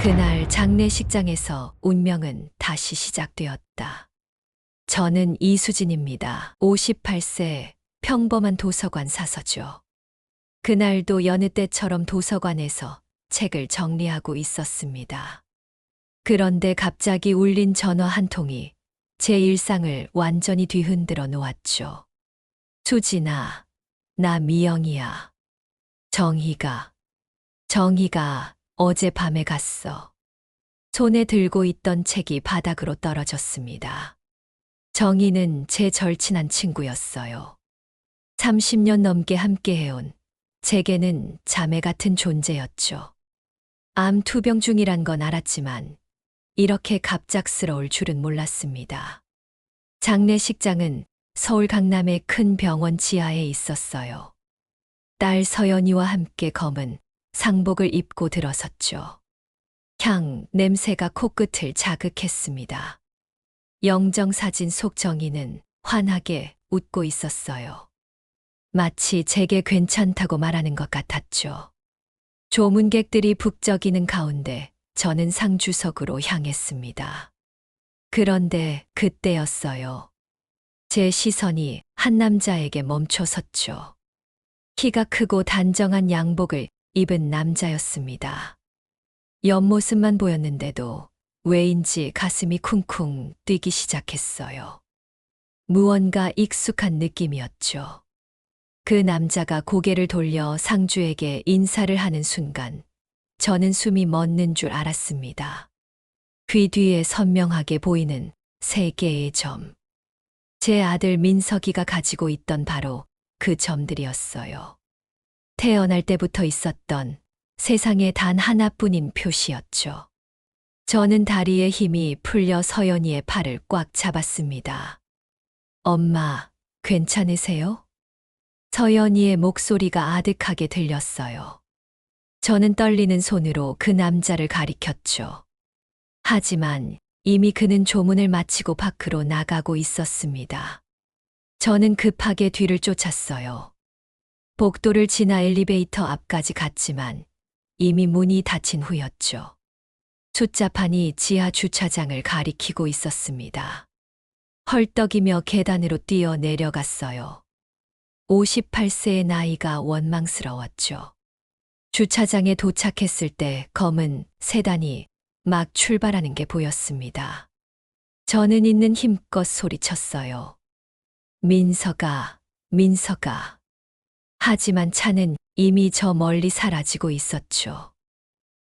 그날 장례식장에서 운명은 다시 시작되었다. 저는 이수진입니다. 58세, 평범한 도서관 사서죠. 그날도 여느 때처럼 도서관에서 책을 정리하고 있었습니다. 그런데 갑자기 울린 전화 한 통이 제 일상을 완전히 뒤흔들어 놓았죠. 수진아, 나 미영이야. 정희가 어젯밤에 갔어. 손에 들고 있던 책이 바닥으로 떨어졌습니다. 정희는 제 절친한 친구였어요. 30년 넘게 함께해온 제게는 자매 같은 존재였죠. 암 투병 중이란 건 알았지만 이렇게 갑작스러울 줄은 몰랐습니다. 장례식장은 서울 강남의 큰 병원 지하에 있었어요. 딸 서연이와 함께 검은 상복을 입고 들어섰죠. 향 냄새가 코끝을 자극했습니다. 영정사진 속 정희는 환하게 웃고 있었어요. 마치 제게 괜찮다고 말하는 것 같았죠. 조문객들이 북적이는 가운데 저는 상주석으로 향했습니다. 그런데 그때였어요. 제 시선이 한 남자에게 멈춰섰죠. 키가 크고 단정한 양복을 입은 남자였습니다. 옆모습만 보였는데도 왜인지 가슴이 쿵쿵 뛰기 시작했어요. 무언가 익숙한 느낌이었죠. 그 남자가 고개를 돌려 상주에게 인사를 하는 순간 저는 숨이 멎는 줄 알았습니다. 귀 뒤에 선명하게 보이는 세 개의 점. 제 아들 민석이가 가지고 있던 바로 그 점들이었어요. 태어날 때부터 있었던 세상에 단 하나뿐인 표시였죠. 저는 다리에 힘이 풀려 서연이의 팔을 꽉 잡았습니다. 엄마, 괜찮으세요? 서연이의 목소리가 아득하게 들렸어요. 저는 떨리는 손으로 그 남자를 가리켰죠. 하지만 이미 그는 조문을 마치고 밖으로 나가고 있었습니다. 저는 급하게 뒤를 쫓았어요. 복도를 지나 엘리베이터 앞까지 갔지만 이미 문이 닫힌 후였죠. 숫자판이 지하 주차장을 가리키고 있었습니다. 헐떡이며 계단으로 뛰어 내려갔어요. 58세의 나이가 원망스러웠죠. 주차장에 도착했을 때 검은 세단이 막 출발하는 게 보였습니다. 저는 있는 힘껏 소리쳤어요. 민석아. 하지만 차는 이미 저 멀리 사라지고 있었죠.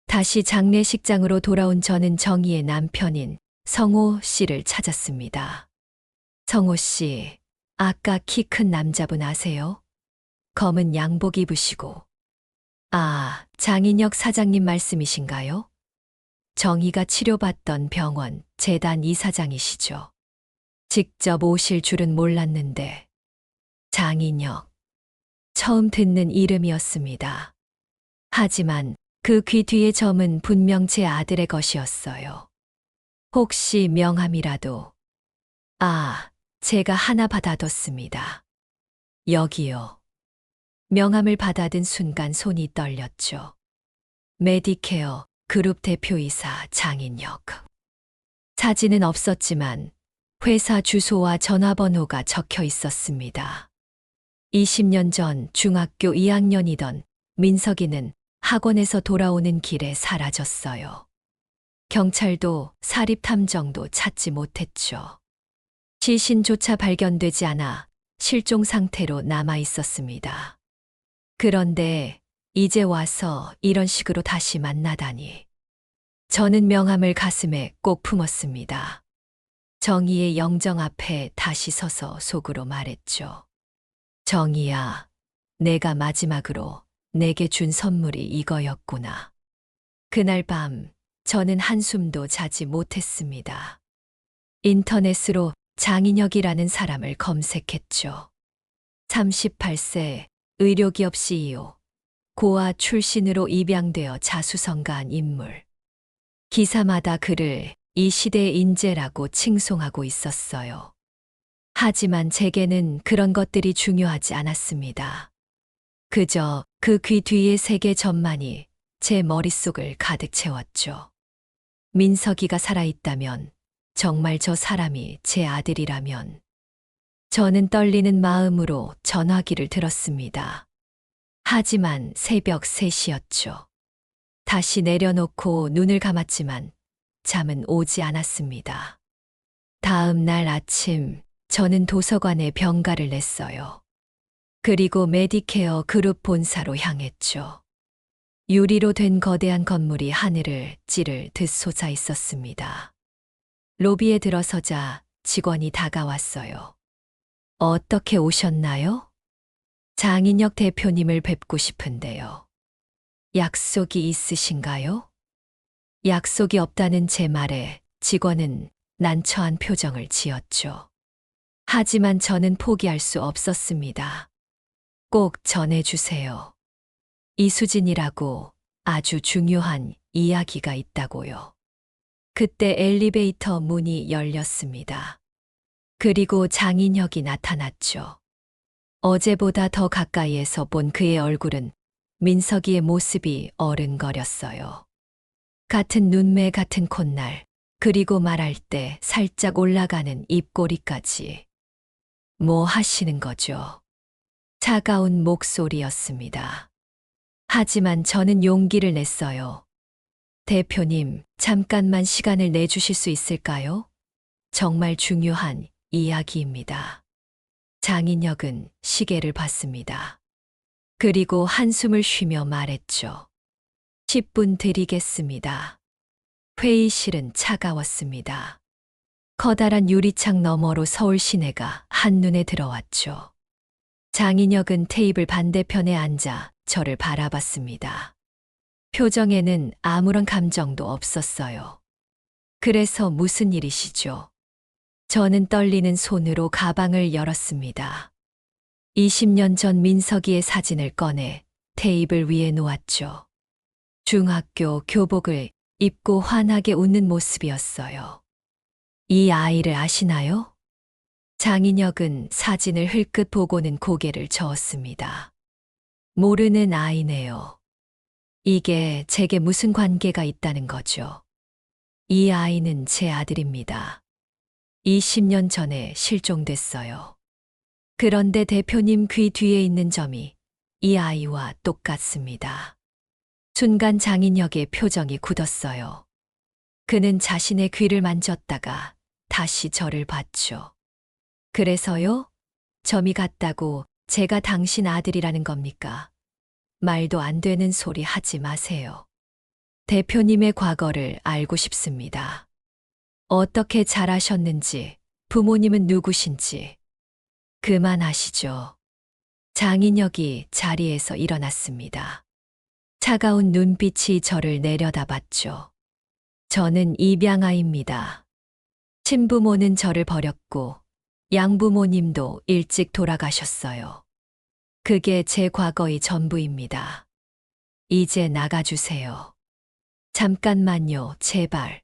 다시 장례식장으로 돌아온 저는 정희의 남편인 성호 씨를 찾았습니다. 성호 씨, 아까 키 큰 남자분 아세요? 검은 양복 입으시고. 아, 장인혁 사장님 말씀이신가요? 정희가 치료받던 병원 재단 이사장이시죠. 직접 오실 줄은 몰랐는데. 장인혁. 처음 듣는 이름이었습니다. 하지만 그 귀 뒤의 점은 분명 제 아들의 것이었어요. 혹시 명함이라도. 아, 제가 하나 받아뒀습니다. 여기요. 명함을 받아든 순간 손이 떨렸죠. 메디케어 그룹 대표이사 장인혁. 사진은 없었지만 회사 주소와 전화번호가 적혀 있었습니다. 20년 전 중학교 2학년이던 민석이는 학원에서 돌아오는 길에 사라졌어요. 경찰도 사립탐정도 찾지 못했죠. 시신조차 발견되지 않아 실종 상태로 남아 있었습니다. 그런데 이제 와서 이런 식으로 다시 만나다니. 저는 명함을 가슴에 꼭 품었습니다. 정희의 영정 앞에 다시 서서 속으로 말했죠. 정희야, 내가 마지막으로 내게 준 선물이 이거였구나. 그날 밤 저는 한숨도 자지 못했습니다. 인터넷으로 장인혁이라는 사람을 검색했죠. 38세, 의료기업 CEO, 고아 출신으로 입양되어 자수성가한 인물. 기사마다 그를 이 시대의 인재라고 칭송하고 있었어요. 하지만 제게는 그런 것들이 중요하지 않았습니다. 그저 그 귀 뒤의 세계 점만이 제 머릿속을 가득 채웠죠. 민석이가 살아있다면, 정말 저 사람이 제 아들이라면, 저는 떨리는 마음으로 전화기를 들었습니다. 하지만 새벽 3시였죠. 다시 내려놓고 눈을 감았지만 잠은 오지 않았습니다. 다음 날 아침, 저는 도서관에 병가를 냈어요. 그리고 메디케어 그룹 본사로 향했죠. 유리로 된 거대한 건물이 하늘을 찌를 듯 솟아 있었습니다. 로비에 들어서자 직원이 다가왔어요. 어떻게 오셨나요? 장인혁 대표님을 뵙고 싶은데요. 약속이 있으신가요? 약속이 없다는 제 말에 직원은 난처한 표정을 지었죠. 하지만 저는 포기할 수 없었습니다. 꼭 전해주세요. 이수진이라고 아주 중요한 이야기가 있다고요. 그때 엘리베이터 문이 열렸습니다. 그리고 장인혁이 나타났죠. 어제보다 더 가까이에서 본 그의 얼굴은 민석이의 모습이 어른거렸어요. 같은 눈매 같은 콧날, 그리고 말할 때 살짝 올라가는 입꼬리까지. 뭐 하시는 거죠? 차가운 목소리였습니다. 하지만 저는 용기를 냈어요. 대표님, 잠깐만 시간을 내주실 수 있을까요? 정말 중요한 이야기입니다. 장인혁은 시계를 봤습니다. 그리고 한숨을 쉬며 말했죠. 10분 드리겠습니다. 회의실은 차가웠습니다. 커다란 유리창 너머로 서울 시내가 한눈에 들어왔죠. 장인혁은 테이블 반대편에 앉아 저를 바라봤습니다. 표정에는 아무런 감정도 없었어요. 그래서 무슨 일이시죠? 저는 떨리는 손으로 가방을 열었습니다. 20년 전 민석이의 사진을 꺼내 테이블 위에 놓았죠. 중학교 교복을 입고 환하게 웃는 모습이었어요. 이 아이를 아시나요? 장인혁은 사진을 흘끗 보고는 고개를 저었습니다. 모르는 아이네요. 이게 제게 무슨 관계가 있다는 거죠? 이 아이는 제 아들입니다. 20년 전에 실종됐어요. 그런데 대표님 귀 뒤에 있는 점이 이 아이와 똑같습니다. 순간 장인혁의 표정이 굳었어요. 그는 자신의 귀를 만졌다가 다시 저를 봤죠. 그래서요? 점이 같다고 제가 당신 아들이라는 겁니까? 말도 안 되는 소리 하지 마세요. 대표님의 과거를 알고 싶습니다. 어떻게 자라셨는지, 부모님은 누구신지. 그만하시죠. 장인혁이 자리에서 일어났습니다. 차가운 눈빛이 저를 내려다봤죠. 저는 입양아입니다. 친부모는 저를 버렸고 양부모님도 일찍 돌아가셨어요. 그게 제 과거의 전부입니다. 이제 나가주세요. 잠깐만요, 제발.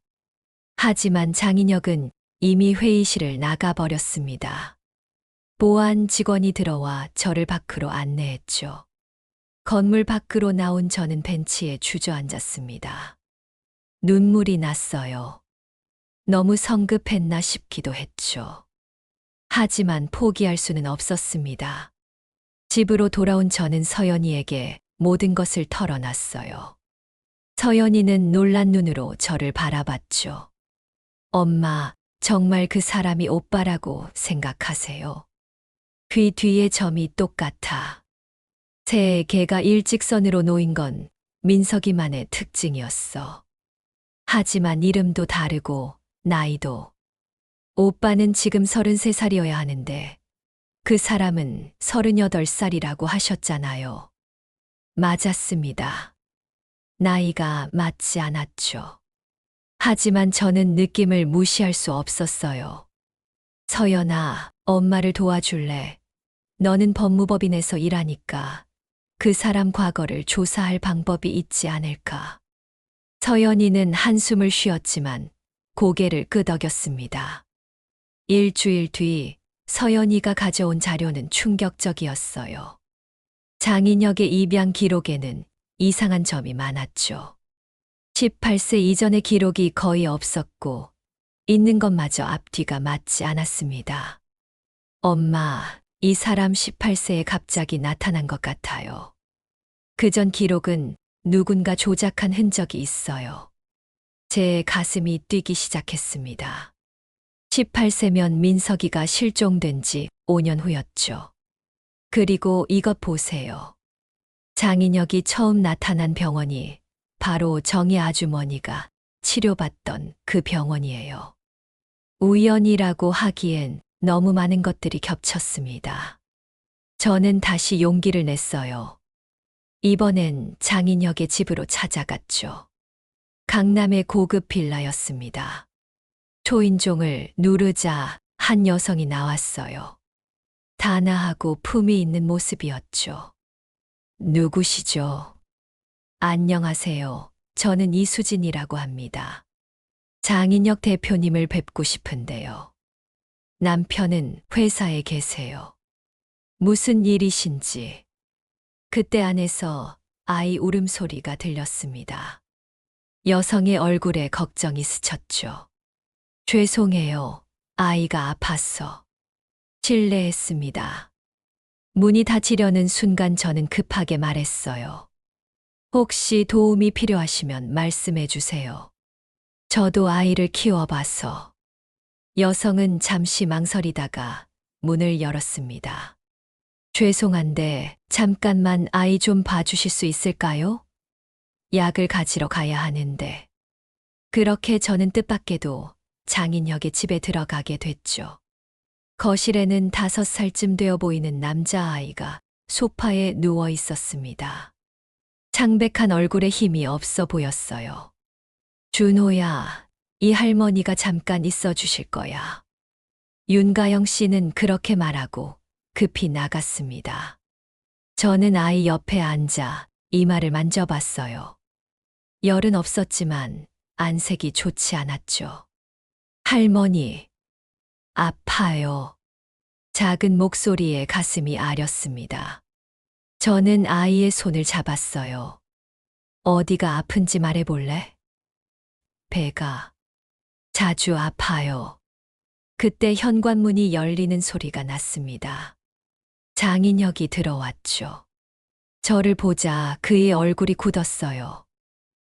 하지만 장인혁은 이미 회의실을 나가버렸습니다. 보안 직원이 들어와 저를 밖으로 안내했죠. 건물 밖으로 나온 저는 벤치에 주저앉았습니다. 눈물이 났어요. 너무 성급했나 싶기도 했죠. 하지만 포기할 수는 없었습니다. 집으로 돌아온 저는 서연이에게 모든 것을 털어놨어요. 서연이는 놀란 눈으로 저를 바라봤죠. 엄마, 정말 그 사람이 오빠라고 생각하세요? 귀 뒤에 점이 똑같아. 새해 개가 일직선으로 놓인 건 민석이만의 특징이었어. 하지만 이름도 다르고 나이도. 오빠는 지금 33살이어야 하는데 그 사람은 38살이라고 하셨잖아요. 맞았습니다. 나이가 맞지 않았죠. 하지만 저는 느낌을 무시할 수 없었어요. 서연아, 엄마를 도와줄래? 너는 법무법인에서 일하니까 그 사람 과거를 조사할 방법이 있지 않을까? 서연이는 한숨을 쉬었지만 고개를 끄덕였습니다. 일주일 뒤 서연이가 가져온 자료는 18세 이전의 기록이 거의 없었고, 있는 것마저 앞뒤가 맞지 않았습니다. 엄마, 이 사람 18세에 갑자기 나타난 것 같아요. 그전 기록은 누군가 조작한 흔적이 있어요. 제 가슴이 뛰기 시작했습니다. 18세면 민석이가 실종된 지 5년 후였죠. 그리고 이것 보세요. 장인혁이 처음 나타난 병원이 바로 정희 아주머니가 치료받던 그 병원이에요. 우연이라고 하기엔 너무 많은 것들이 겹쳤습니다. 저는 다시 용기를 냈어요. 이번엔 장인혁의 집으로 찾아갔죠. 강남의 고급 빌라였습니다. 초인종을 누르자 한 여성이 나왔어요. 단아하고 품위 있는 모습이었죠. 누구시죠? 안녕하세요. 저는 이수진이라고 합니다. 장인혁 대표님을 뵙고 싶은데요. 남편은 회사에 계세요. 무슨 일이신지. 그때 안에서 아이 울음소리가 들렸습니다. 여성의 얼굴에 걱정이 스쳤죠. 죄송해요. 아이가 아파서. 실례했습니다. 문이 닫히려는 순간 저는 급하게 말했어요. 혹시 도움이 필요하시면 말씀해 주세요. 저도 아이를 키워봐서. 여성은 잠시 망설이다가 문을 열었습니다. 죄송한데 잠깐만 아이 좀 봐주실 수 있을까요? 약을 가지러 가야 하는데. 그렇게 저는 뜻밖에도 장인혁의 집에 들어가게 됐죠. 거실에는 5살쯤 되어 보이는 남자아이가 소파에 누워 있었습니다. 창백한 얼굴에 힘이 없어 보였어요. 준호야, 이 할머니가 잠깐 있어 주실 거야. 윤가영 씨는 그렇게 말하고 급히 나갔습니다. 저는 아이 옆에 앉아 이마를 만져봤어요. 열은 없었지만 안색이 좋지 않았죠. 할머니, 아파요. 작은 목소리에 가슴이 아렸습니다. 저는 아이의 손을 잡았어요. 어디가 아픈지 말해볼래? 배가 자주 아파요. 그때 현관문이 열리는 소리가 났습니다. 장인혁이 들어왔죠. 저를 보자 그의 얼굴이 굳었어요.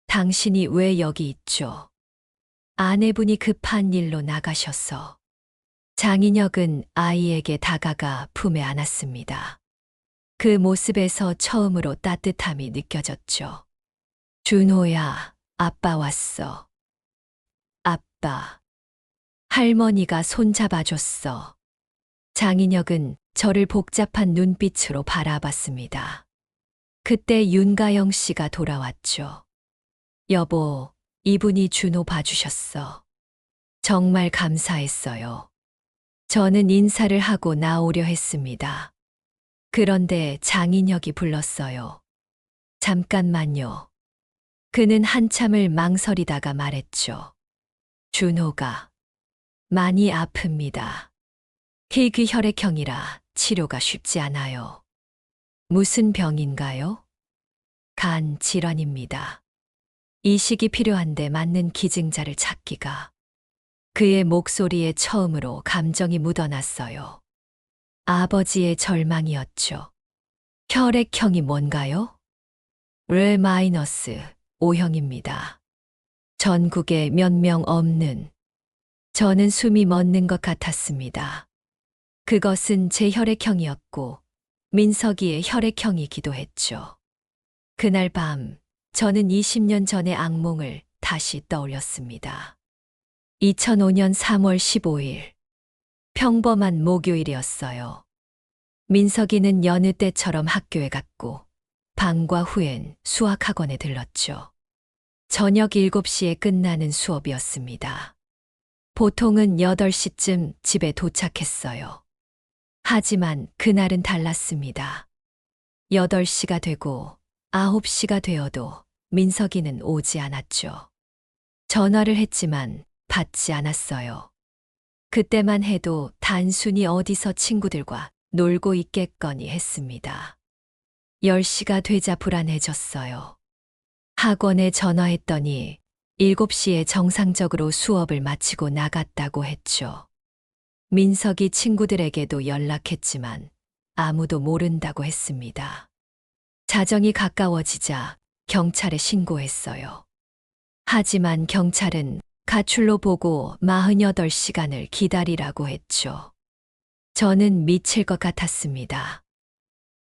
당신이 왜 여기 있죠? 아내분이 급한 일로 나가셔서. 장인혁은 아이에게 다가가 품에 안았습니다. 그 모습에서 처음으로 따뜻함이 느껴졌죠. 준호야, 아빠 왔어. 아빠. 할머니가 손잡아줬어. 장인혁은 저를 복잡한 눈빛으로 바라봤습니다. 그때 윤가영 씨가 돌아왔죠. 여보, 이분이 준호 봐주셨어. 정말 감사했어요. 저는 인사를 하고 나오려 했습니다. 그런데 장인혁이 불렀어요. 잠깐만요. 그는 한참을 망설이다가 말했죠. 준호가 많이 아픕니다. 희귀혈액형이라 치료가 쉽지 않아요. 무슨 병인가요? 간 질환입니다. 이식이 필요한데 맞는 기증자를 찾기가. 그의 목소리에 처음으로 감정이 묻어났어요. 아버지의 절망이었죠. 혈액형이 뭔가요? 르 마이너스 O형입니다. 전국에 몇 명 없는. 저는 숨이 멎는 것 같았습니다. 그것은 제 혈액형이었고 민석이의 혈액형이기도 했죠. 그날 밤 저는 20년 전의 악몽을 다시 떠올렸습니다. 2005년 3월 15일. 평범한 목요일이었어요. 민석이는 여느 때처럼 학교에 갔고 방과 후엔 수학학원에 들렀죠. 저녁 7시에 끝나는 수업이었습니다. 보통은 8시쯤 집에 도착했어요. 하지만 그날은 달랐습니다. 8시가 되고 9시가 되어도 민석이는 오지 않았죠. 전화를 했지만 받지 않았어요. 그때만 해도 단순히 어디서 친구들과 놀고 있겠거니 했습니다. 10시가 되자 불안해졌어요. 학원에 전화했더니 7시에 정상적으로 수업을 마치고 나갔다고 했죠. 민석이 친구들에게도 연락했지만 아무도 모른다고 했습니다. 자정이 가까워지자 경찰에 신고했어요. 하지만 경찰은 가출로 보고 48시간을 기다리라고 했죠. 저는 미칠 것 같았습니다.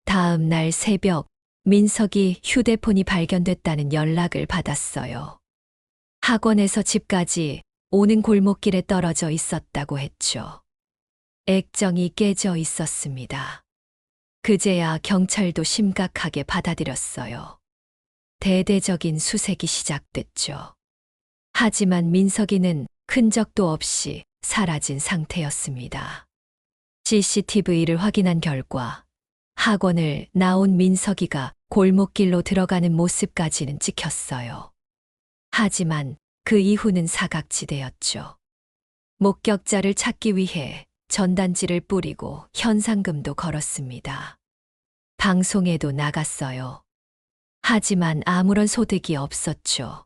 다음 날 새벽 민석이 휴대폰이 발견됐다는 연락을 받았어요. 학원에서 집까지 오는 골목길에 떨어져 있었다고 했죠. 액정이 깨져 있었습니다. 그제야 경찰도 심각하게 받아들였어요. 대대적인 수색이 시작됐죠. 하지만 민석이는 흔적도 없이 사라진 상태였습니다. CCTV를 확인한 결과 학원을 나온 민석이가 골목길로 들어가는 모습까지는 찍혔어요. 하지만 그 이후는 사각지대였죠. 목격자를 찾기 위해 전단지를 뿌리고 현상금도 걸었습니다. 방송에도 나갔어요. 하지만 아무런 소득이 없었죠.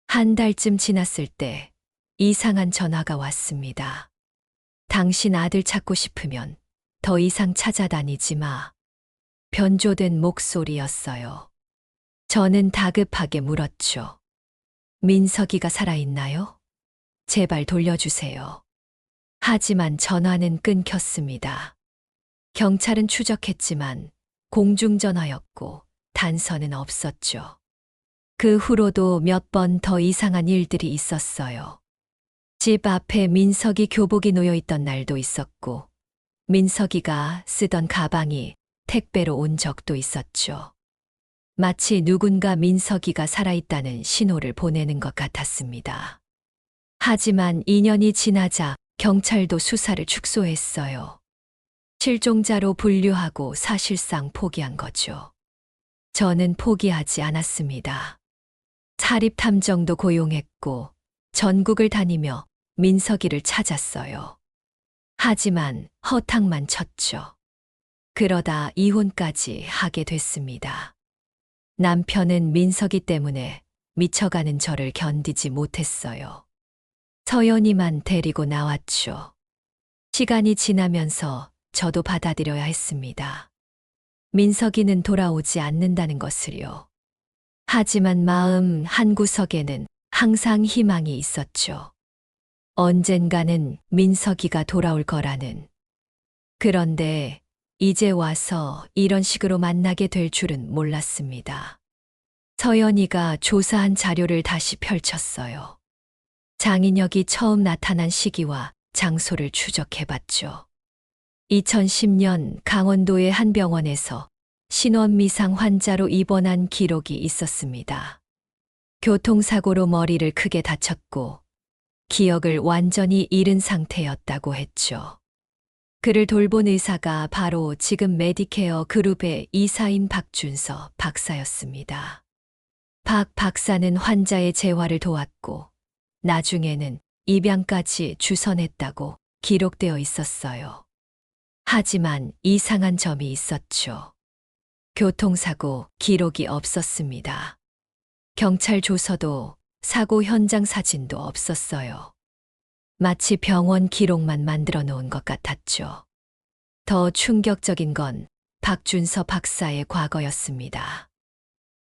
한 달쯤 지났을 때 이상한 전화가 왔습니다. 당신 아들 찾고 싶으면 더 이상 찾아다니지 마. 변조된 목소리였어요. 저는 다급하게 물었죠. 민석이가 살아있나요? 제발 돌려주세요. 하지만 전화는 끊겼습니다. 경찰은 추적했지만 공중전화였고 단서는 없었죠. 그 후로도 몇 번 더 이상한 일들이 있었어요. 집 앞에 민석이 교복이 놓여 있던 날도 있었고, 민석이가 쓰던 가방이 택배로 온 적도 있었죠. 마치 누군가 민석이가 살아있다는 신호를 보내는 것 같았습니다. 하지만 2년이 지나자 경찰도 수사를 축소했어요. 실종자로 분류하고 사실상 포기한 거죠. 저는 포기하지 않았습니다. 사립탐정도 고용했고 전국을 다니며 민석이를 찾았어요. 하지만 허탕만 쳤죠. 그러다 이혼까지 하게 됐습니다. 남편은 민석이 때문에 미쳐가는 저를 견디지 못했어요. 서연이만 데리고 나왔죠. 시간이 지나면서 저도 받아들여야 했습니다. 민석이는 돌아오지 않는다는 것을요. 하지만 마음 한구석에는 항상 희망이 있었죠. 언젠가는 민석이가 돌아올 거라는. 그런데 이제 와서 이런 식으로 만나게 될 줄은 몰랐습니다. 서연이가 조사한 자료를 다시 펼쳤어요. 장인혁이 처음 나타난 시기와 장소를 추적해봤죠. 2010년 강원도의 한 병원에서 신원미상 환자로 입원한 기록이 있었습니다. 교통사고로 머리를 크게 다쳤고 기억을 완전히 잃은 상태였다고 했죠. 그를 돌본 의사가 바로 지금 메디케어 그룹의 이사인 박준서 박사였습니다. 박 박사는 환자의 재활을 도왔고 나중에는 입양까지 주선했다고 기록되어 있었어요. 하지만 이상한 점이 있었죠. 교통사고 기록이 없었습니다. 경찰 조서도 사고 현장 사진도 없었어요. 마치 병원 기록만 만들어 놓은 것 같았죠. 더 충격적인 건 박준서 박사의 과거였습니다.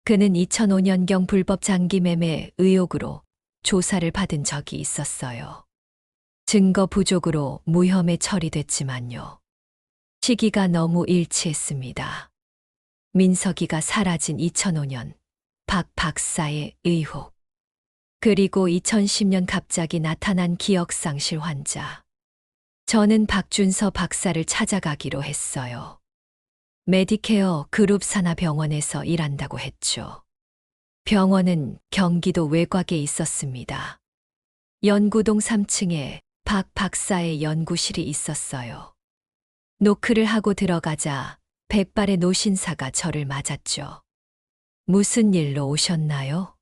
그는 2005년경 불법 장기 매매 의혹으로 조사를 받은 적이 있었어요. 증거 부족으로 무혐의 처리됐지만요. 시기가 너무 일치했습니다. 민석이가 사라진 2005년 박 박사의 의혹. 그리고 2010년 갑자기 나타난 기억상실 환자. 저는 박준서 박사를 찾아가기로 했어요. 메디케어 그룹 산하병원에서 일한다고 했죠. 병원은 경기도 외곽에 있었습니다. 연구동 3층에 박 박사의 연구실이 있었어요. 노크를 하고 들어가자 백발의 노신사가 저를 맞았죠. 무슨 일로 오셨나요?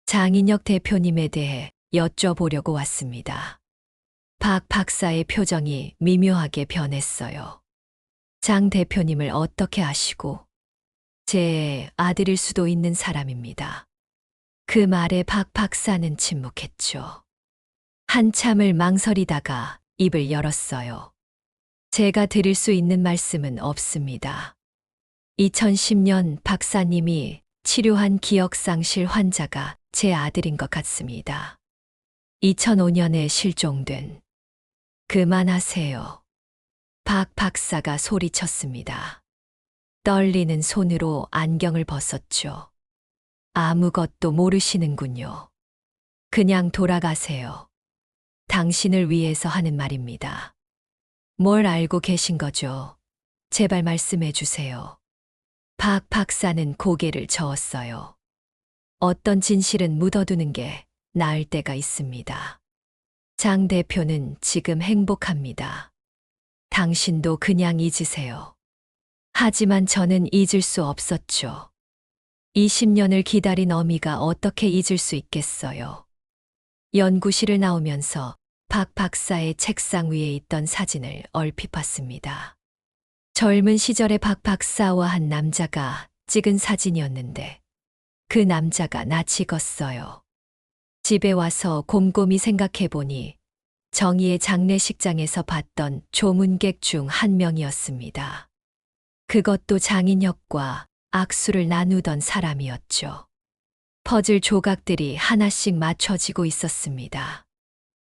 장인혁 대표님에 대해 여쭤보려고 왔습니다. 박 박사의 표정이 미묘하게 변했어요. 장 대표님을 어떻게 아시고? 제 아들일 수도 있는 사람입니다. 그 말에 박 박사는 침묵했죠. 한참을 망설이다가 입을 열었어요. 제가 드릴 수 있는 말씀은 없습니다. 2010년 박사님이 치료한 기억상실 환자가 제 아들인 것 같습니다. 2005년에 실종된. 그만하세요. 박 박사가 소리쳤습니다. 떨리는 손으로 안경을 벗었죠. 아무것도 모르시는군요. 그냥 돌아가세요. 당신을 위해서 하는 말입니다. 뭘 알고 계신 거죠? 제발 말씀해 주세요. 박 박사는 고개를 저었어요. 어떤 진실은 묻어두는 게 나을 때가 있습니다. 장 대표는 지금 행복합니다. 당신도 그냥 잊으세요. 하지만 저는 잊을 수 없었죠. 20년을 기다린 어미가 어떻게 잊을 수 있겠어요. 연구실을 나오면서 박 박사의 책상 위에 있던 사진을 얼핏 봤습니다. 젊은 시절의 박 박사와 한 남자가 찍은 사진이었는데 그 남자가 나 찍었어요. 집에 와서 곰곰이 생각해 보니 정희의 장례식장에서 봤던 조문객 중 한 명이었습니다. 그것도 장인혁과 악수를 나누던 사람이었죠. 퍼즐 조각들이 하나씩 맞춰지고 있었습니다.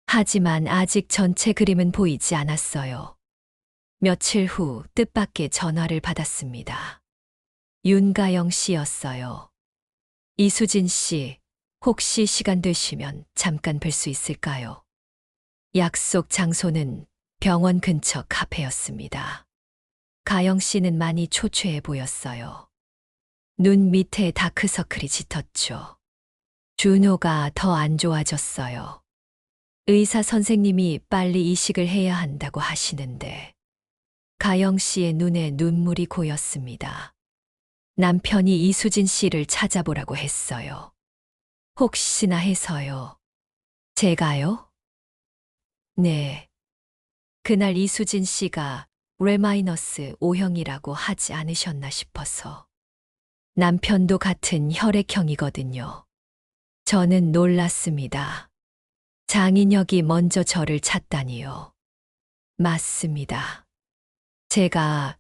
하지만 아직 전체 그림은 보이지 않았어요. 며칠 후 뜻밖의 전화를 받았습니다. 윤가영 씨였어요. 이수진 씨, 혹시 시간 되시면 잠깐 뵐 수 있을까요? 약속 장소는 병원 근처 카페였습니다. 가영 씨는 많이 초췌해 보였어요. 눈 밑에 다크서클이 짙었죠. 준호가 더 안 좋아졌어요. 의사 선생님이 빨리 이식을 해야 한다고 하시는데 가영 씨의 눈에 눈물이 고였습니다. 남편이 이수진 씨를 찾아보라고 했어요. 혹시나 해서요. 제가요? 네. 그날 이수진 씨가 Rε-O형이라고 하지 않으셨나 싶어서. 남편도 같은 혈액형이거든요. 저는 놀랐습니다. 장인혁이 먼저 저를 찾다니요. 맞습니다. 제가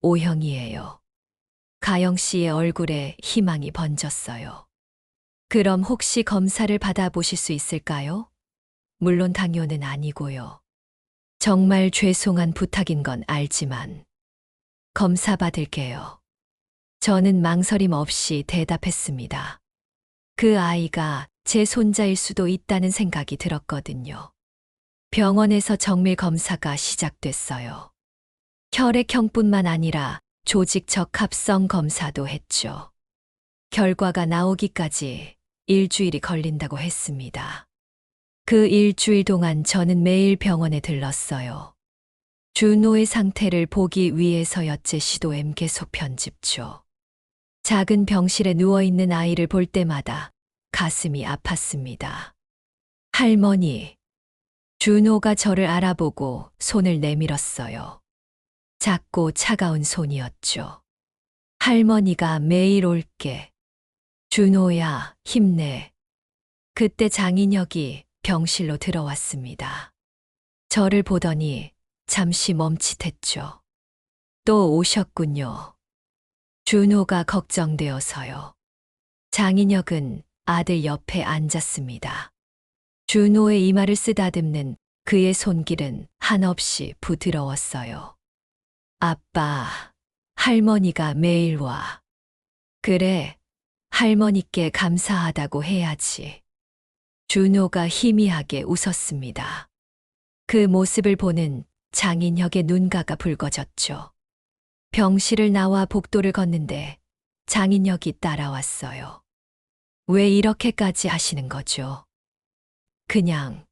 Rε-O형이에요. 가영 씨의 얼굴에 희망이 번졌어요. 그럼 혹시 검사를 받아보실 수 있을까요? 물론 당뇨는 아니고요. 정말 죄송한 부탁인 건 알지만 검사 받을게요. 저는 망설임 없이 대답했습니다. 그 아이가 제 손자일 수도 있다는 생각이 들었거든요. 병원에서 정밀 검사가 시작됐어요. 혈액형뿐만 아니라 조직 적합성 검사도 했죠. 결과가 나오기까지 일주일이 걸린다고 했습니다. 그 일주일 동안 저는 매일 병원에 들렀어요. 준호의 상태를 보기 위해서였제 시도엠 계속 편집죠. 작은 병실에 누워있는 아이를 볼 때마다 가슴이 아팠습니다. 할머니, 준호가 저를 알아보고 손을 내밀었어요. 작고 차가운 손이었죠. 할머니가 매일 올게. 준호야, 힘내. 그때 장인혁이 병실로 들어왔습니다. 저를 보더니 잠시 멈칫했죠. 또 오셨군요. 준호가 걱정되어서요. 장인혁은 아들 옆에 앉았습니다. 준호의 이마를 쓰다듬는 그의 손길은 한없이 부드러웠어요. 아빠, 할머니가 매일 와. 그래, 할머니께 감사하다고 해야지. 준호가 희미하게 웃었습니다. 그 모습을 보는 장인혁의 눈가가 붉어졌죠. 병실을 나와 복도를 걷는데 장인혁이 따라왔어요. 왜 이렇게까지 하시는 거죠? 그냥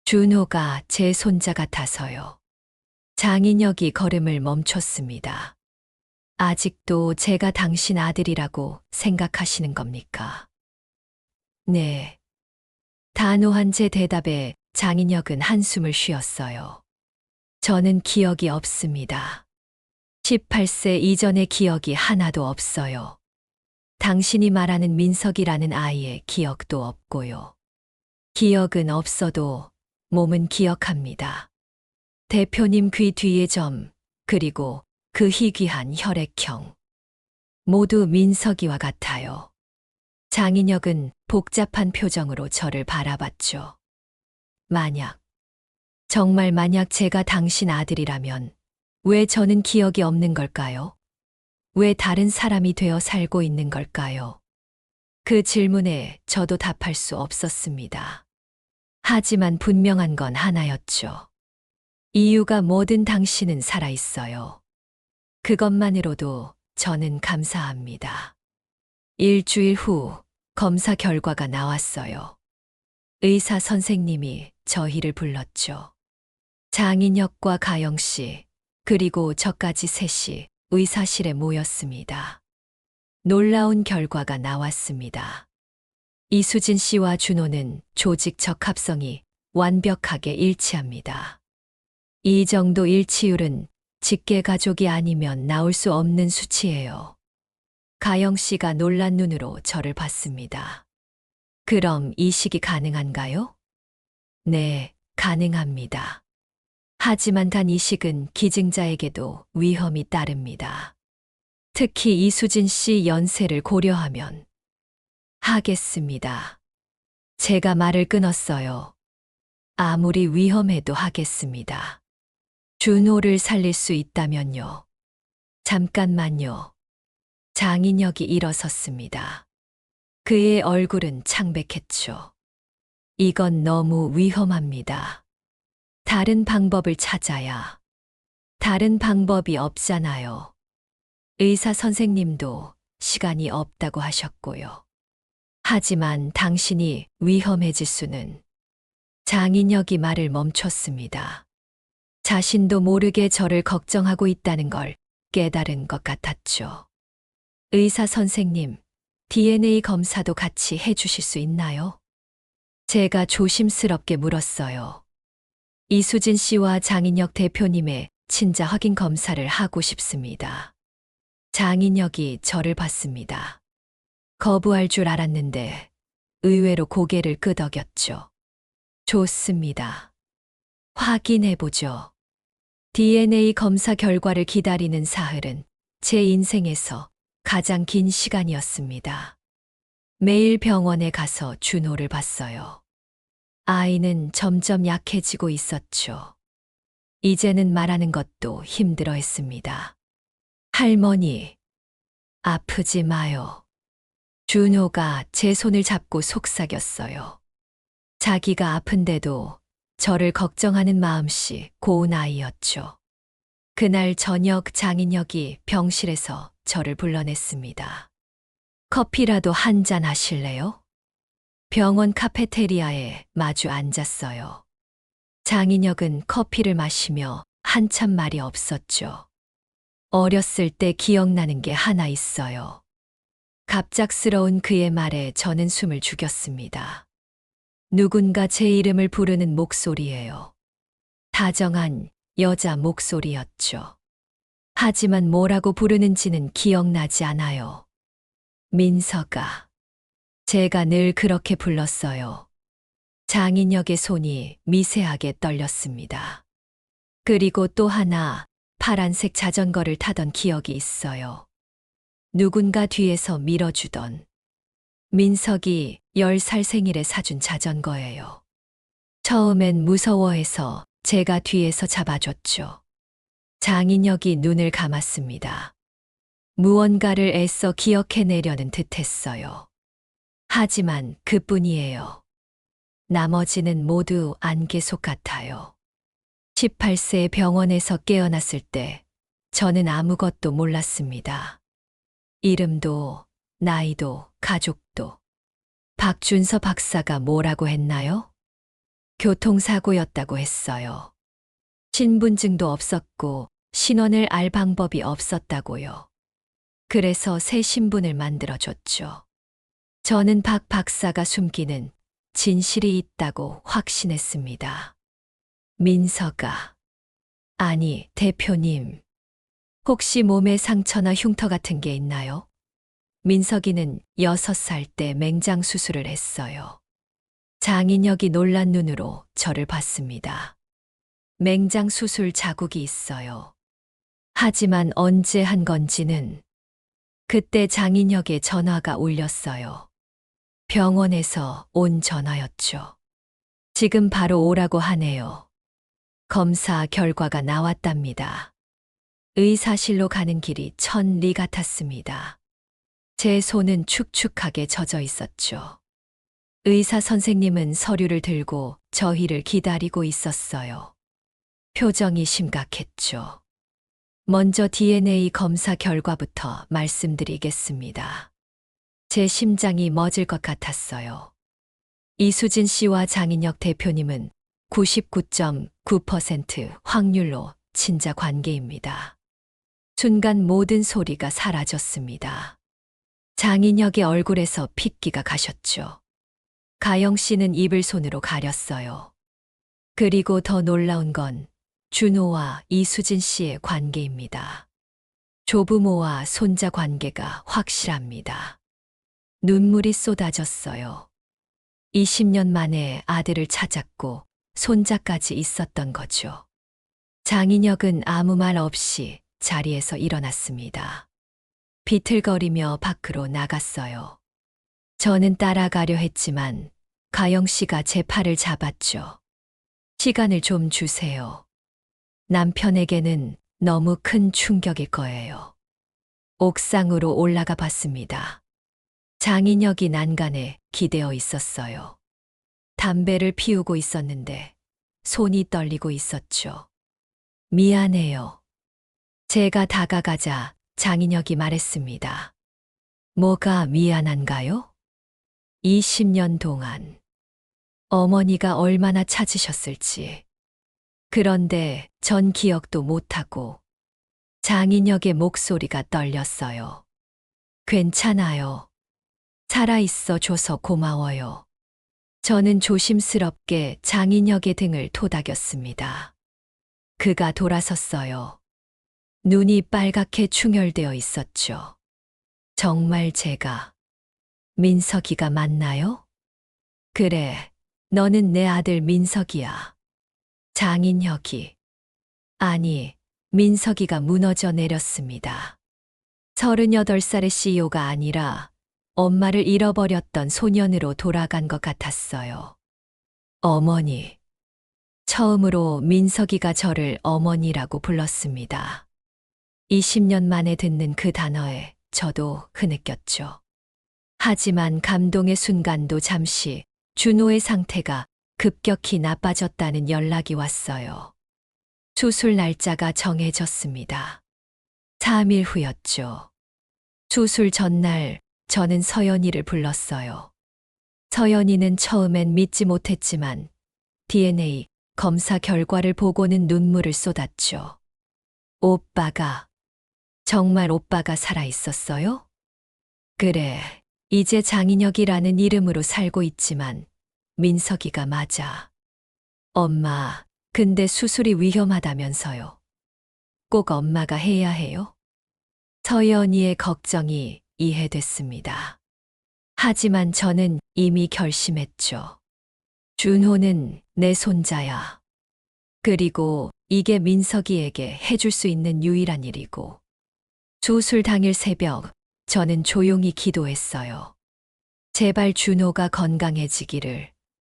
준호가 제 손자 같아서요. 장인혁이 걸음을 멈췄습니다. 아직도 제가 당신 아들이라고 생각하시는 겁니까? 네. 단호한 제 대답에 장인혁은 한숨을 쉬었어요. 저는 기억이 없습니다. 18세 이전의 기억이 하나도 없어요. 당신이 말하는 민석이라는 아이의 기억도 없고요. 기억은 없어도 몸은 기억합니다. 대표님 귀 뒤의 점, 그리고 그 희귀한 혈액형. 모두 민석이와 같아요. 장인혁은 복잡한 표정으로 저를 바라봤죠. 정말 만약 제가 당신 아들이라면 왜 저는 기억이 없는 걸까요? 왜 다른 사람이 되어 살고 있는 걸까요? 그 질문에 저도 답할 수 없었습니다. 하지만 분명한 건 하나였죠. 이유가 뭐든 당신은 살아있어요. 그것만으로도 저는 감사합니다. 일주일 후 검사 결과가 나왔어요. 의사 선생님이 저희를 불렀죠. 장인혁과 가영 씨, 그리고 저까지 셋이 의사실에 모였습니다. 놀라운 결과가 나왔습니다. 이수진 씨와 준호는 조직 적합성이 완벽하게 일치합니다. 이 정도 일치율은 직계 가족이 아니면 나올 수 없는 수치예요. 가영 씨가 놀란 눈으로 저를 봤습니다. 그럼 이식이 가능한가요? 네, 가능합니다. 하지만 단 이식은 기증자에게도 위험이 따릅니다. 특히 이수진 씨 연세를 고려하면. 하겠습니다. 제가 말을 끊었어요. 아무리 위험해도 하겠습니다. 준호를 살릴 수 있다면요. 잠깐만요. 장인혁이 일어섰습니다. 그의 얼굴은 창백했죠. 이건 너무 위험합니다. 다른 방법을 찾아야. 다른 방법이 없잖아요. 의사 선생님도 시간이 없다고 하셨고요. 하지만 당신이 위험해질 수는. 장인혁이 말을 멈췄습니다. 자신도 모르게 저를 걱정하고 있다는 걸 깨달은 것 같았죠. 의사 선생님, DNA 검사도 같이 해주실 수 있나요? 제가 조심스럽게 물었어요. 이수진 씨와 장인혁 대표님의 친자 확인 검사를 하고 싶습니다. 장인혁이 저를 봤습니다. 거부할 줄 알았는데 의외로 고개를 끄덕였죠. 좋습니다. 확인해보죠. DNA 검사 결과를 기다리는 사흘은 제 인생에서 가장 긴 시간이었습니다. 매일 병원에 가서 준호를 봤어요. 아이는 점점 약해지고 있었죠. 이제는 말하는 것도 힘들어 했습니다. 할머니, 아프지 마요. 준호가 제 손을 잡고 속삭였어요. 자기가 아픈데도 저를 걱정하는 마음씨 고운 아이였죠. 그날 저녁 장인혁이 병실에서 저를 불러냈습니다. 커피라도 한 잔 하실래요? 병원 카페테리아에 마주 앉았어요. 장인혁은 커피를 마시며 한참 말이 없었죠. 어렸을 때 기억나는 게 하나 있어요. 갑작스러운 그의 말에 저는 숨을 죽였습니다. 누군가 제 이름을 부르는 목소리예요. 다정한 여자 목소리였죠. 하지만 뭐라고 부르는지는 기억나지 않아요. 민서가. 제가 늘 그렇게 불렀어요. 장인혁의 손이 미세하게 떨렸습니다. 그리고 또 하나 파란색 자전거를 타던 기억이 있어요. 누군가 뒤에서 밀어주던. 민석이 10살 생일에 사준 자전거예요. 처음엔 무서워해서 제가 뒤에서 잡아줬죠. 장인혁이 눈을 감았습니다. 무언가를 애써 기억해내려는 듯했어요. 하지만 그뿐이에요. 나머지는 모두 안개 속 같아요. 18세 병원에서 깨어났을 때 저는 아무것도 몰랐습니다. 이름도, 나이도, 가족도. 박준서 박사가 뭐라고 했나요? 교통사고였다고 했어요. 신분증도 없었고 신원을 알 방법이 없었다고요. 그래서 새 신분을 만들어줬죠. 저는 박 박사가 숨기는 진실이 있다고 확신했습니다. 민서가. 아니, 대표님. 혹시 몸에 상처나 흉터 같은 게 있나요? 민석이는 6살 때 맹장 수술을 했어요. 장인혁이 놀란 눈으로 저를 봤습니다. 맹장 수술 자국이 있어요. 하지만 언제 한 건지는 그때 장인혁의 전화가 울렸어요. 병원에서 온 전화였죠. 지금 바로 오라고 하네요. 검사 결과가 나왔답니다. 의사실로 가는 길이 천리 같았습니다. 제 손은 축축하게 젖어 있었죠. 의사 선생님은 서류를 들고 저희를 기다리고 있었어요. 표정이 심각했죠. 먼저 DNA 검사 결과부터 말씀드리겠습니다. 제 심장이 멎을 것 같았어요. 이수진 씨와 장인혁 대표님은 99.9% 확률로 친자 관계입니다. 순간 모든 소리가 사라졌습니다. 장인혁의 얼굴에서 핏기가 가셨죠. 가영 씨는 입을 손으로 가렸어요. 그리고 더 놀라운 건 준호와 이수진 씨의 관계입니다. 조부모와 손자 관계가 확실합니다. 눈물이 쏟아졌어요. 20년 만에 아들을 찾았고 손자까지 있었던 거죠. 장인혁은 아무 말 없이 자리에서 일어났습니다. 비틀거리며 밖으로 나갔어요. 저는 따라가려 했지만 가영 씨가 제 팔을 잡았죠. 시간을 좀 주세요. 남편에게는 너무 큰 충격일 거예요. 옥상으로 올라가 봤습니다. 장인혁이 난간에 기대어 있었어요. 담배를 피우고 있었는데 손이 떨리고 있었죠. 미안해요. 제가 다가가자 장인혁이 말했습니다. 뭐가 미안한가요? 20년 동안 어머니가 얼마나 찾으셨을지. 그런데 전 기억도 못하고 장인혁의 목소리가 떨렸어요. 괜찮아요. 살아있어 줘서 고마워요. 저는 조심스럽게 장인혁의 등을 토닥였습니다. 그가 돌아섰어요. 눈이 빨갛게 충혈되어 있었죠. 정말 제가 민석이가 맞나요? 그래, 너는 내 아들 민석이야. 장인혁이. 아니, 민석이가 무너져 내렸습니다. 38살의 CEO가 아니라 엄마를 잃어버렸던 소년으로 돌아간 것 같았어요. 어머니. 처음으로 민석이가 저를 어머니라고 불렀습니다. 20년 만에 듣는 그 단어에 저도 흐느꼈죠. 하지만 감동의 순간도 잠시 준호의 상태가 급격히 나빠졌다는 연락이 왔어요. 수술 날짜가 정해졌습니다. 3일 후였죠. 수술 전날 저는 서연이를 불렀어요. 서연이는 처음엔 믿지 못했지만 DNA 검사 결과를 보고는 눈물을 쏟았죠. 오빠가, 정말 오빠가 살아있었어요? 그래, 이제 장인혁이라는 이름으로 살고 있지만 민석이가 맞아. 엄마, 근데 수술이 위험하다면서요. 꼭 엄마가 해야 해요? 서연이의 걱정이 이해됐습니다. 하지만 저는 이미 결심했죠. 준호는 내 손자야. 그리고 이게 민석이에게 해줄 수 있는 유일한 일이고. 수술 당일 새벽, 저는 조용히 기도했어요. 제발 준호가 건강해지기를,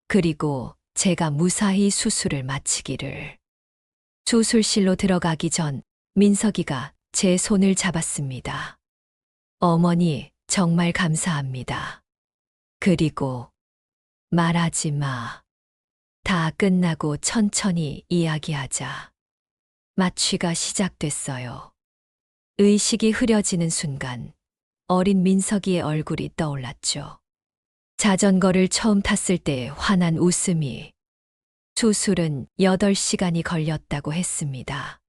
그리고 제가 무사히 수술을 마치기를. 수술실로 들어가기 전 민석이가 제 손을 잡았습니다. 어머니, 정말 감사합니다. 그리고 말하지 마. 다 끝나고 천천히 이야기하자. 마취가 시작됐어요. 의식이 흐려지는 순간 어린 민석이의 얼굴이 떠올랐죠. 자전거를 처음 탔을 때의 환한 웃음이. 수술은 8시간이 걸렸다고 했습니다.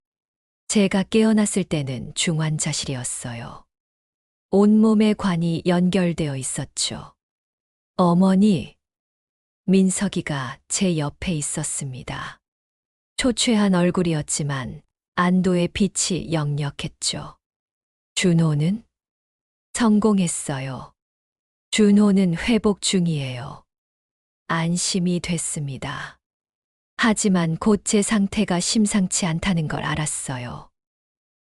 제가 깨어났을 때는 중환자실이었어요. 온몸에 관이 연결되어 있었죠. 어머니, 민석이가 제 옆에 있었습니다. 초췌한 얼굴이었지만 안도의 빛이 역력했죠. 준호는? 성공했어요. 준호는 회복 중이에요. 안심이 됐습니다. 하지만 곧 제 상태가 심상치 않다는 걸 알았어요.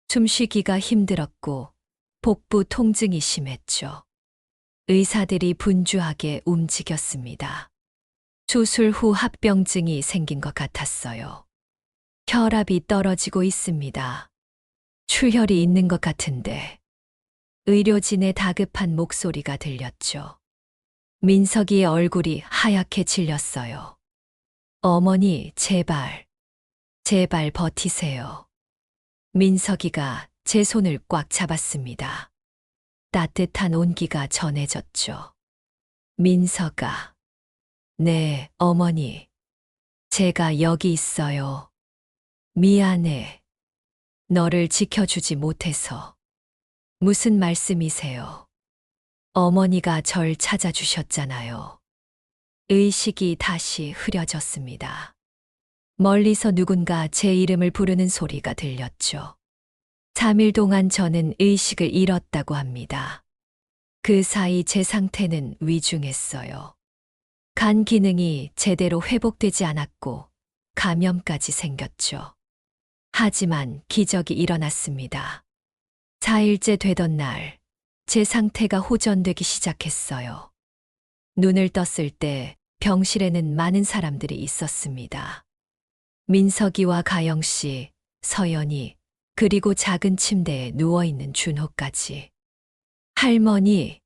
숨쉬기가 힘들었고 복부 통증이 심했죠. 의사들이 분주하게 움직였습니다. 수술 후 합병증이 생긴 것 같았어요. 혈압이 떨어지고 있습니다. 출혈이 있는 것 같은데. 의료진의 다급한 목소리가 들렸죠. 민석이의 얼굴이 하얗게 질렸어요. 어머니, 제발, 제발 버티세요. 민석이가 제 손을 꽉 잡았습니다. 따뜻한 온기가 전해졌죠. 민석아. 네, 어머니. 제가 여기 있어요. 미안해. 너를 지켜주지 못해서. 무슨 말씀이세요? 어머니가 절 찾아주셨잖아요. 의식이 다시 흐려졌습니다. 멀리서 누군가 제 이름을 부르는 소리가 들렸죠. 3일 동안 저는 의식을 잃었다고 합니다. 그 사이 제 상태는 위중했어요. 간 기능이 제대로 회복되지 않았고 감염까지 생겼죠. 하지만 기적이 일어났습니다. 4일째 되던 날, 제 상태가 호전되기 시작했어요. 눈을 떴을 때 병실에는 많은 사람들이 있었습니다. 민석이와 가영 씨, 서연이, 그리고 작은 침대에 누워있는 준호까지. 할머니,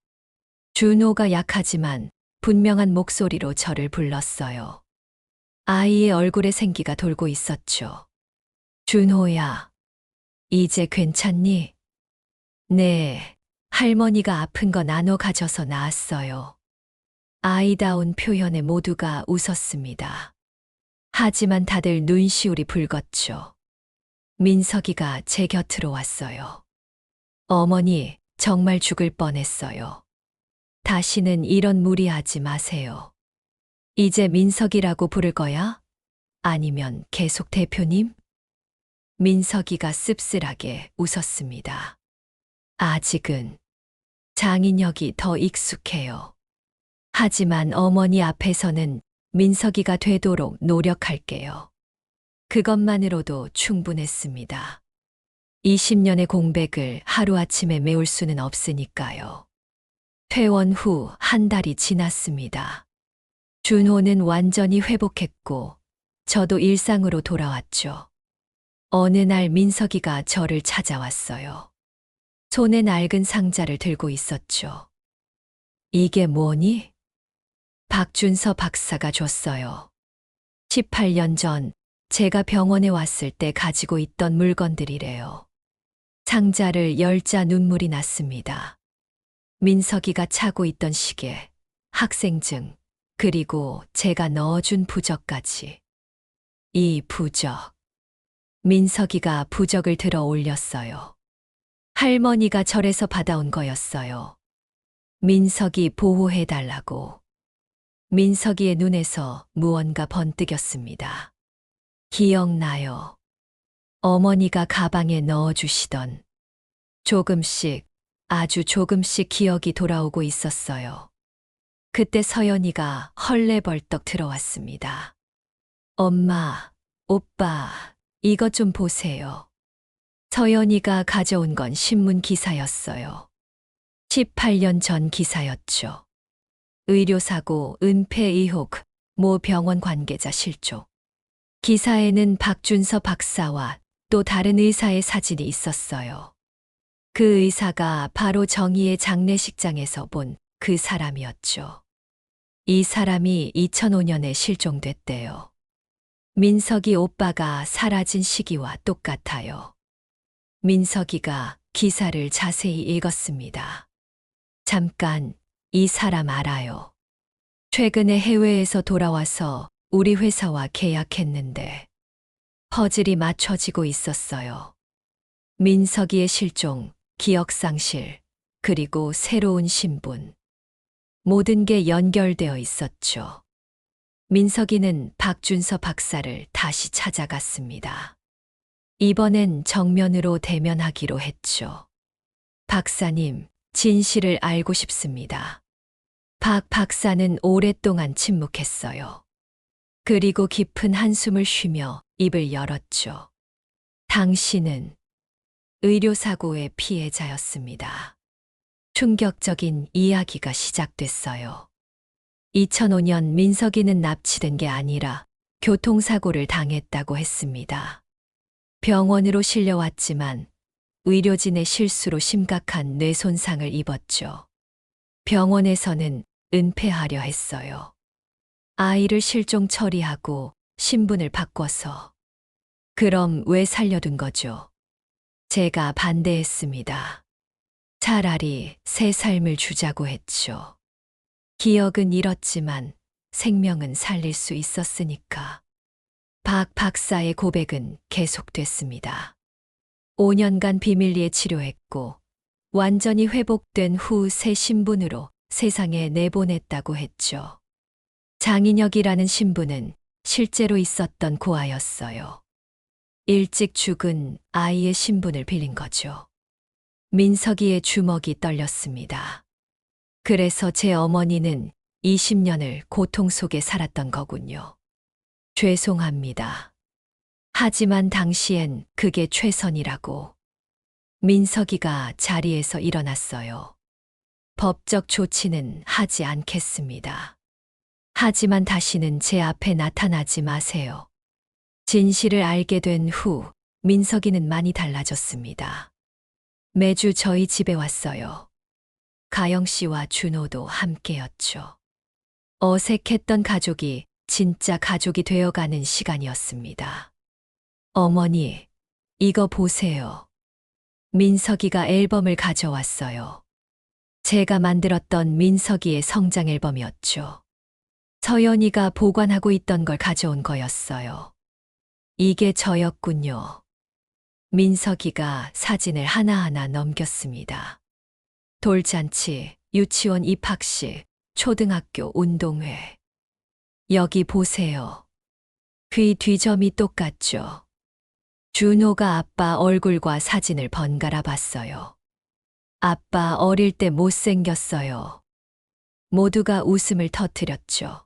준호가 약하지만 분명한 목소리로 저를 불렀어요. 아이의 얼굴에 생기가 돌고 있었죠. 준호야, 이제 괜찮니? 네, 할머니가 아픈 거 나눠 가져서 나았어요. 아이다운 표현에 모두가 웃었습니다. 하지만 다들 눈시울이 붉었죠. 민석이가 제 곁으로 왔어요. 어머니, 정말 죽을 뻔했어요. 다시는 이런 무리하지 마세요. 이제 민석이라고 부를 거야? 아니면 계속 대표님? 민석이가 씁쓸하게 웃었습니다. 아직은 장인혁이 더 익숙해요. 하지만 어머니 앞에서는 민석이가 되도록 노력할게요. 그것만으로도 충분했습니다. 20년의 공백을 하루아침에 메울 수는 없으니까요. 퇴원 후 한 달이 지났습니다. 준호는 완전히 회복했고 저도 일상으로 돌아왔죠. 어느 날 민석이가 저를 찾아왔어요. 손에 낡은 상자를 들고 있었죠. 이게 뭐니? 박준서 박사가 줬어요. 18년 전 제가 병원에 왔을 때 가지고 있던 물건들이래요. 상자를 열자 눈물이 났습니다. 민석이가 차고 있던 시계, 학생증, 그리고 제가 넣어준 부적까지. 이 부적. 민석이가 부적을 들어 올렸어요. 할머니가 절에서 받아온 거였어요. 민석이 보호해달라고. 민석이의 눈에서 무언가 번뜩였습니다. 기억나요. 어머니가 가방에 넣어주시던 조금씩, 아주 조금씩 기억이 돌아오고 있었어요. 그때 서연이가 헐레벌떡 들어왔습니다. 엄마, 오빠, 이것 좀 보세요. 서연이가 가져온 건 신문 기사였어요. 18년 전 기사였죠. 의료사고, 은폐 의혹, 모 병원 관계자 실종. 기사에는 박준서 박사와 또 다른 의사의 사진이 있었어요. 그 의사가 바로 정희의 장례식장에서 본 그 사람이었죠. 이 사람이 2005년에 실종됐대요. 민석이 오빠가 사라진 시기와 똑같아요. 민석이가 기사를 자세히 읽었습니다. 잠깐, 이 사람 알아요. 최근에 해외에서 돌아와서 우리 회사와 계약했는데 퍼즐이 맞춰지고 있었어요. 민석이의 실종, 기억상실, 그리고 새로운 신분. 모든 게 연결되어 있었죠. 민석이는 박준서 박사를 다시 찾아갔습니다. 이번엔 정면으로 대면하기로 했죠. 박사님, 진실을 알고 싶습니다. 박 박사는 오랫동안 침묵했어요. 그리고 깊은 한숨을 쉬며 입을 열었죠. 당신은 의료사고의 피해자였습니다. 충격적인 이야기가 시작됐어요. 2005년 민석이는 납치된 게 아니라 교통사고를 당했다고 했습니다. 병원으로 실려왔지만 의료진의 실수로 심각한 뇌 손상을 입었죠. 병원에서는 은폐하려 했어요. 아이를 실종 처리하고 신분을 바꿔서. 그럼 왜 살려둔 거죠? 제가 반대했습니다. 차라리 새 삶을 주자고 했죠. 기억은 잃었지만 생명은 살릴 수 있었으니까. 박 박사의 고백은 계속됐습니다. 5년간 비밀리에 치료했고 완전히 회복된 후 새 신분으로 세상에 내보냈다고 했죠. 장인혁이라는 신분은 실제로 있었던 고아였어요. 일찍 죽은 아이의 신분을 빌린 거죠. 민석이의 주먹이 떨렸습니다. 그래서 제 어머니는 20년을 고통 속에 살았던 거군요. 죄송합니다. 하지만 당시엔 그게 최선이라고. 민석이가 자리에서 일어났어요. 법적 조치는 하지 않겠습니다. 하지만 다시는 제 앞에 나타나지 마세요. 진실을 알게 된 후 민석이는 많이 달라졌습니다. 매주 저희 집에 왔어요. 가영 씨와 준호도 함께였죠. 어색했던 가족이 진짜 가족이 되어가는 시간이었습니다. 어머니, 이거 보세요. 민석이가 앨범을 가져왔어요. 제가 만들었던 민석이의 성장 앨범이었죠. 서연이가 보관하고 있던 걸 가져온 거였어요. 이게 저였군요. 민석이가 사진을 하나하나 넘겼습니다. 돌잔치, 유치원 입학식, 초등학교 운동회. 여기 보세요. 귀 뒤점이 똑같죠. 준호가 아빠 얼굴과 사진을 번갈아 봤어요. 아빠 어릴 때 못생겼어요. 모두가 웃음을 터뜨렸죠.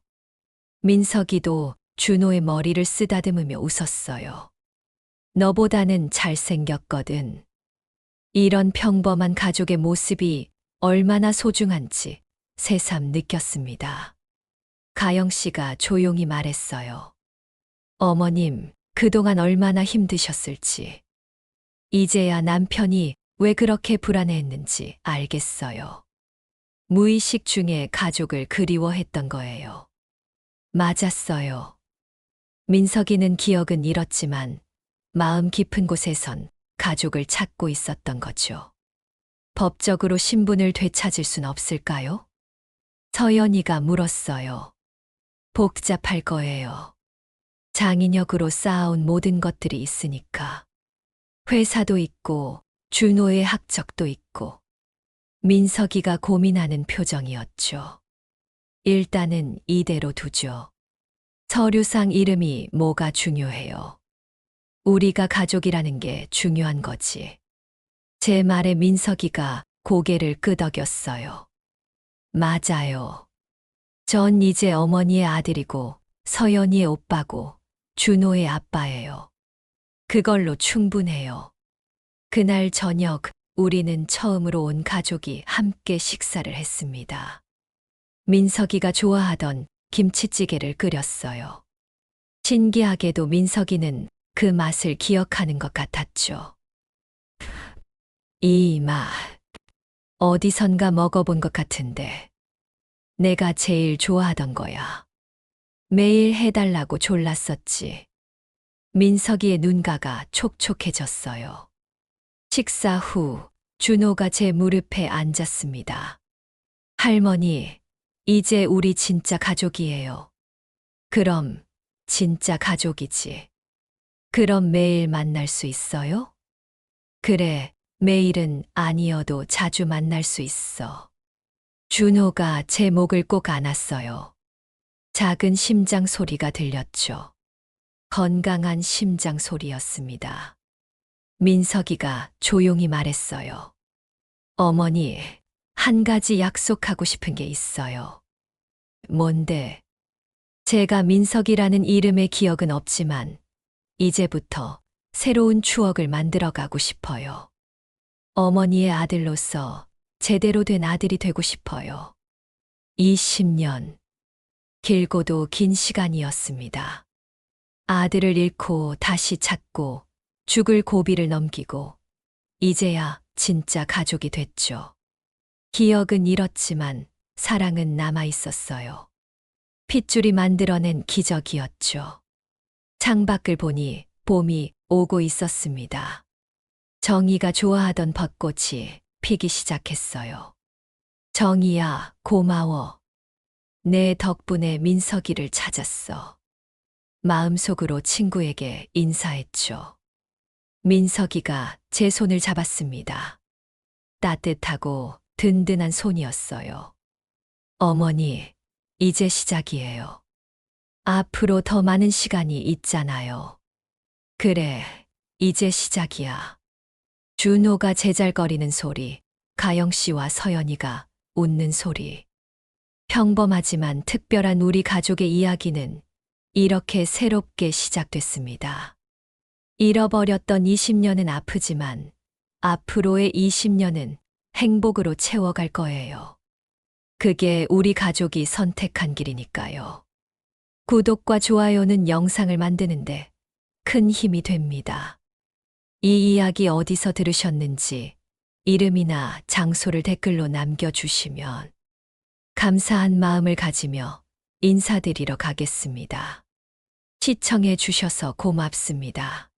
민석이도 준호의 머리를 쓰다듬으며 웃었어요. 너보다는 잘생겼거든. 이런 평범한 가족의 모습이 얼마나 소중한지 새삼 느꼈습니다. 가영 씨가 조용히 말했어요. 어머님, 그동안 얼마나 힘드셨을지. 이제야 남편이 왜 그렇게 불안해했는지 알겠어요. 무의식 중에 가족을 그리워했던 거예요. 맞았어요. 민석이는 기억은 잃었지만 마음 깊은 곳에선 가족을 찾고 있었던 거죠. 법적으로 신분을 되찾을 순 없을까요? 서연이가 물었어요. 복잡할 거예요. 장인혁으로 쌓아온 모든 것들이 있으니까. 회사도 있고 준호의 학적도 있고. 민석이가 고민하는 표정이었죠. 일단은 이대로 두죠. 서류상 이름이 뭐가 중요해요. 우리가 가족이라는 게 중요한 거지. 제 말에 민석이가 고개를 끄덕였어요. 맞아요. 전 이제 어머니의 아들이고 서연이의 오빠고 준호의 아빠예요. 그걸로 충분해요. 그날 저녁 우리는 처음으로 온 가족이 함께 식사를 했습니다. 민석이가 좋아하던 김치찌개를 끓였어요. 신기하게도 민석이는 그 맛을 기억하는 것 같았죠. 이 맛, 어디선가 먹어본 것 같은데 내가 제일 좋아하던 거야. 매일 해달라고 졸랐었지. 민석이의 눈가가 촉촉해졌어요. 식사 후 준호가 제 무릎에 앉았습니다. 할머니, 이제 우리 진짜 가족이에요. 그럼 진짜 가족이지. 그럼 매일 만날 수 있어요? 그래, 매일은 아니어도 자주 만날 수 있어. 준호가 제 목을 꼭 안았어요. 작은 심장 소리가 들렸죠. 건강한 심장 소리였습니다. 민석이가 조용히 말했어요. 어머니, 한 가지 약속하고 싶은 게 있어요. 뭔데? 제가 민석이라는 이름의 기억은 없지만 이제부터 새로운 추억을 만들어가고 싶어요. 어머니의 아들로서 제대로 된 아들이 되고 싶어요. 20년. 길고도 긴 시간이었습니다. 아들을 잃고 다시 찾고 죽을 고비를 넘기고 이제야 진짜 가족이 됐죠. 기억은 잃었지만 사랑은 남아 있었어요. 핏줄이 만들어낸 기적이었죠. 창밖을 보니 봄이 오고 있었습니다. 정이가 좋아하던 벚꽃이 피기 시작했어요. 정이야, 고마워. 내 덕분에 민석이를 찾았어. 마음속으로 친구에게 인사했죠. 민석이가 제 손을 잡았습니다. 따뜻하고 든든한 손이었어요. 어머니, 이제 시작이에요. 앞으로 더 많은 시간이 있잖아요. 그래, 이제 시작이야. 준호가 제잘거리는 소리, 가영 씨와 서연이가 웃는 소리. 평범하지만 특별한 우리 가족의 이야기는 이렇게 새롭게 시작됐습니다. 잃어버렸던 20년은 아프지만 앞으로의 20년은 행복으로 채워갈 거예요. 그게 우리 가족이 선택한 길이니까요. 구독과 좋아요는 영상을 만드는데 큰 힘이 됩니다. 이 이야기 어디서 들으셨는지 이름이나 장소를 댓글로 남겨주시면 감사한 마음을 가지며 인사드리러 가겠습니다. 시청해 주셔서 고맙습니다.